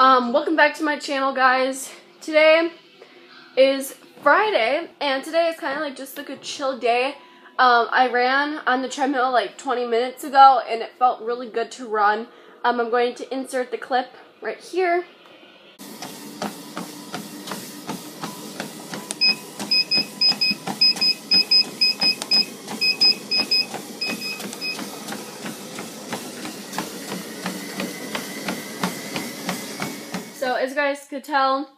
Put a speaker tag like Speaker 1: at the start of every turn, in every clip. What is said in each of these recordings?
Speaker 1: Welcome back to my channel, guys. Today is Friday, and today is kind of like just like a chill day. I ran on the treadmill like 20 minutes ago, and it felt really good to run. I'm going to insert the clip right here. So as you guys could tell,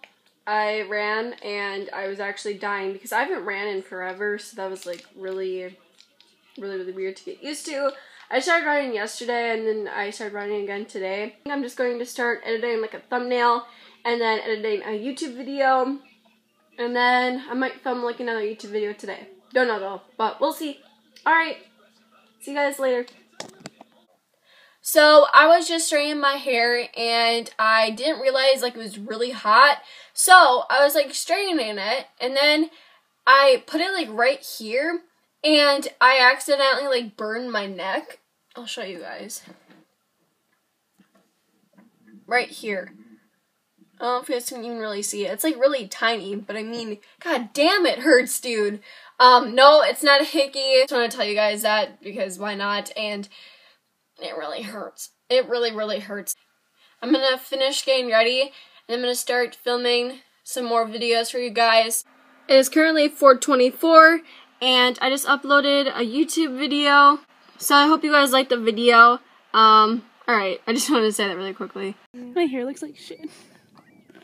Speaker 1: I ran and I was actually dying because I haven't ran in forever, so that was like really weird to get used to. I started running yesterday and then I started running again today. I'm just going to start editing like a thumbnail and then editing a YouTube video, and then I might film like another YouTube video today. Don't know though, but we'll see. Alright, see you guys later. So I was just straightening my hair and I didn't realize like it was really hot. So I was like straightening it and then I put it like right here and I accidentally like burned my neck. I'll show you guys. Right here. I don't know if you guys can even really see it. It's like really tiny, but I mean, god damn it hurts, dude. No, it's not a hickey. I just want to tell you guys that because why not? And it really hurts. It really hurts. I'm gonna finish getting ready and I'm gonna start filming some more videos for you guys. It is currently 4:24 and I just uploaded a YouTube video. So I hope you guys liked the video. Alright, I just wanted to say that really quickly.
Speaker 2: My hair looks like shit.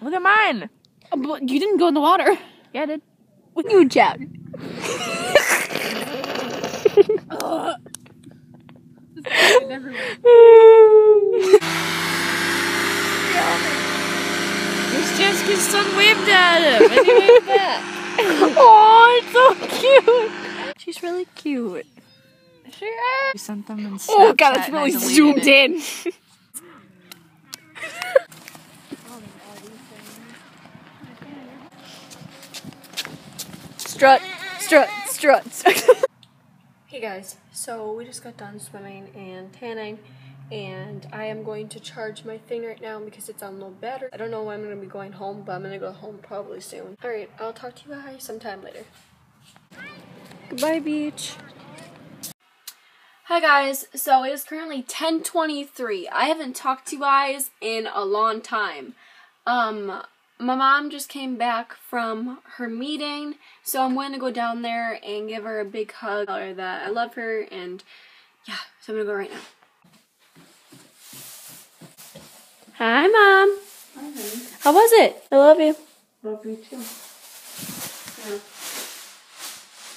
Speaker 2: Look at mine.
Speaker 1: But you didn't go in the water.
Speaker 2: Yeah, I did.
Speaker 1: With you, Chad.
Speaker 2: It's just his son waved at him and he waved back.
Speaker 1: Oh, it's so cute. She's really cute.
Speaker 2: She is. We sent them and
Speaker 1: oh god, that's really zoomed in. Strut, strut, strut. Hey guys, so we just got done swimming and tanning, and I am going to charge my thing right now because it's on low battery. I don't know when I'm going to be going home, but I'm going to go home probably soon. Alright, I'll talk to you guys sometime later. Goodbye, beach. Hi guys, so it is currently 10:23. I haven't talked to you guys in a long time. My mom just came back from her meeting, so I'm going to go down there and give her a big hug, tell her that I love her, and yeah, so I'm going to go right now. Hi, Mom.
Speaker 3: Hi, honey.
Speaker 1: How was it? I love you.
Speaker 3: Love you too.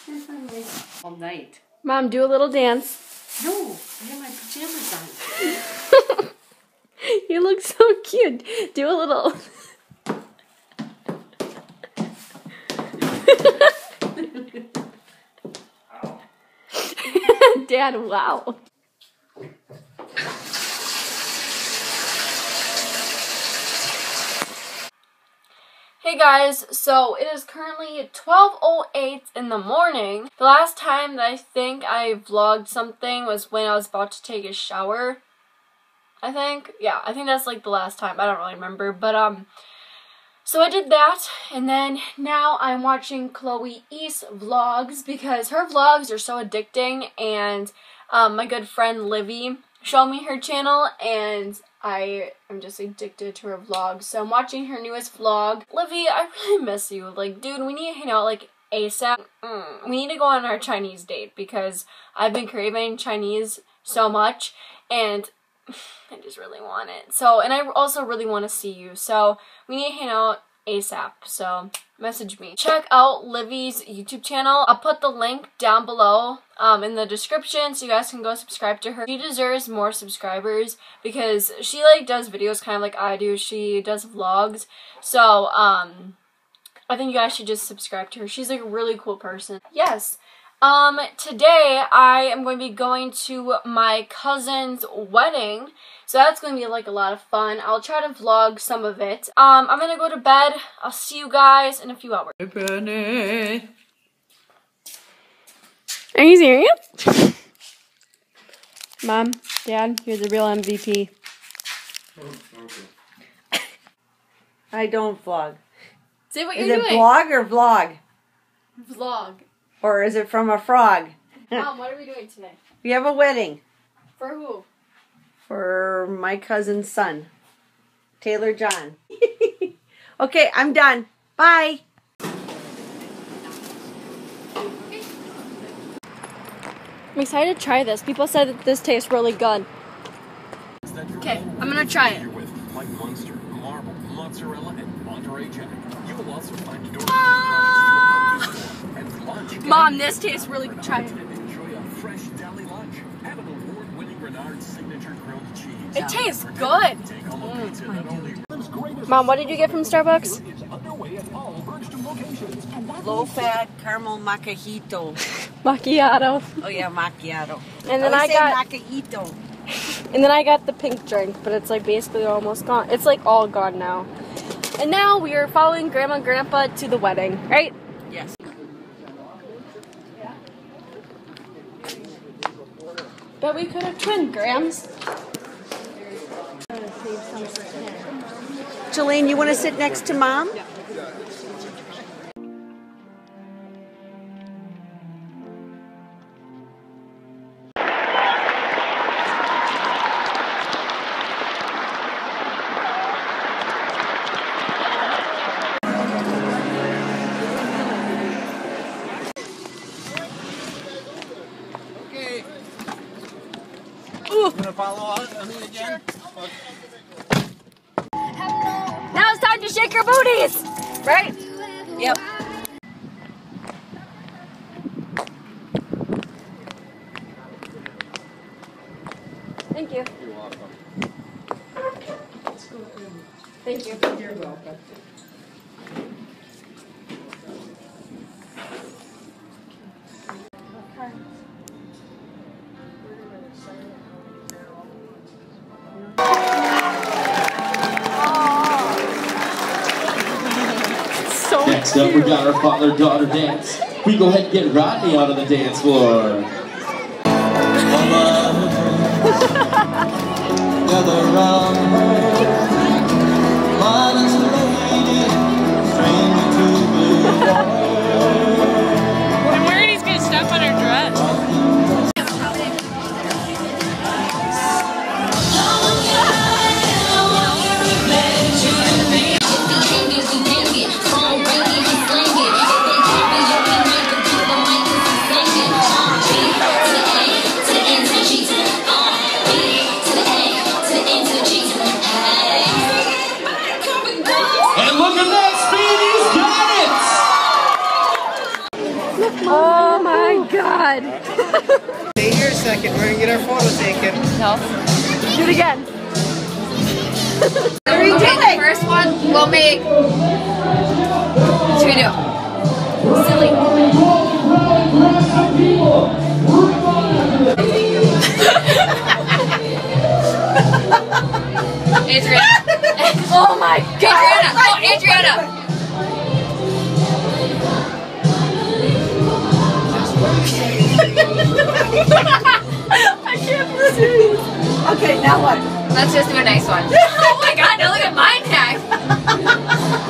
Speaker 3: Yeah. All night.
Speaker 1: Mom, do a little dance.
Speaker 3: No, I have my pajamas on.
Speaker 1: You look so cute. Do a little. Dad, wow. Hey guys, so it is currently 12:08 in the morning. The last time that I think I vlogged something was when I was about to take a shower. I think that's like the last time. I don't really remember, but so I did that, and then now I'm watching Chloe East's vlogs because her vlogs are so addicting, and my good friend Livy showed me her channel, and I am just addicted to her vlogs. So I'm watching her newest vlog. Livy, I really miss you. Like, dude, we need to hang out like ASAP. We need to go on our Chinese date because I've been craving Chinese so much, and I just really want it. So, and I also really want to see you. So, we need to hang out ASAP. So, message me. Check out Livy's YouTube channel. I'll put the link down below in the description so you guys can go subscribe to her. She deserves more subscribers because she like does videos kind of like I do. She does vlogs. So, I think you guys should just subscribe to her. She's like a really cool person. Yes. Today I am going to be going to my cousin's wedding, so that's going to be like a lot of fun. I'll try to vlog some of it. I'm going to go to bed. I'll see you guys in a few hours.
Speaker 2: Penny.
Speaker 1: Are you serious? Mom, Dad, you're the real MVP.
Speaker 3: Oh, okay. I don't vlog.
Speaker 1: Say what
Speaker 3: Is
Speaker 1: you're
Speaker 3: it
Speaker 1: doing.
Speaker 3: blog or vlog?
Speaker 1: Vlog.
Speaker 3: Or is it from a frog?
Speaker 1: Mom, what are we doing today?
Speaker 3: We have a wedding
Speaker 1: For who?
Speaker 3: for my cousin's son, Taylor John. Okay, I'm done. Bye.
Speaker 1: I'm excited to try this. People said that this tastes really good. Okay, I'm gonna try it.
Speaker 4: Like Munster, Marble, Mozzarella, and Monterey Jack. You will also find and lunch.
Speaker 1: Mom, this tastes really good. Try it.
Speaker 4: Enjoy a fresh deli lunch. Have an award-winning Renard's signature grilled cheese.
Speaker 1: It tastes good.
Speaker 4: Take home a pizza that only
Speaker 1: Mom, what did you get from Starbucks?
Speaker 4: underway at all Bergstrom locations.
Speaker 3: Low-fat caramel macchiato.
Speaker 1: Macchiato.
Speaker 3: Oh yeah, macchiato.
Speaker 1: And then
Speaker 3: I
Speaker 1: I got
Speaker 3: macchiato.
Speaker 1: And then I got the pink drink, but it's like basically almost gone. It's like all gone now. And now we are following Grandma and Grandpa to the wedding, right?
Speaker 3: Yes.
Speaker 1: But we could have twinned, Grams.
Speaker 3: Jolene, you want to sit next to Mom?
Speaker 4: Gonna follow on me again?
Speaker 1: Now it's time to shake your booties, right?
Speaker 3: Yep.
Speaker 1: Thank you.
Speaker 4: You're welcome.
Speaker 1: Thank you.
Speaker 3: You're welcome.
Speaker 1: So
Speaker 5: Next up, we got our father-daughter dance. We go ahead and get Rodney out on the dance floor. Gather round her, modest lady, stranger to the
Speaker 2: I'm worried he's gonna step on her dress.
Speaker 5: And look at that speed, he's got it!
Speaker 1: Oh my God.
Speaker 6: Stay here a second, we're gonna get our photo taken.
Speaker 1: No. Do it again.
Speaker 3: What are you
Speaker 7: Okay,
Speaker 3: doing?
Speaker 7: the first one we'll make. What should we do? Silly. Adriana.
Speaker 1: Oh my God.
Speaker 7: Adriana. Oh, Adriana.
Speaker 1: I can't believe.
Speaker 3: Okay, now what?
Speaker 7: Let's just do a nice one. Oh my God! Now look at mine tag.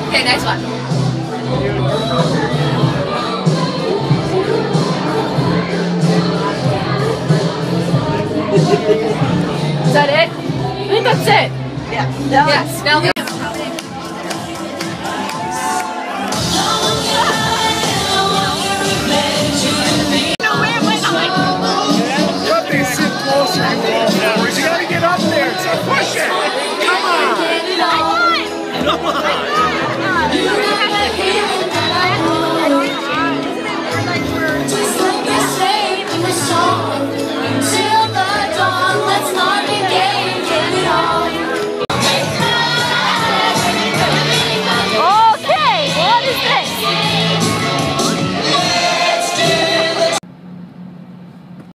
Speaker 7: Okay, nice one.
Speaker 1: Is that it? I think that's it.
Speaker 3: Yeah. Now
Speaker 7: Yes. Now we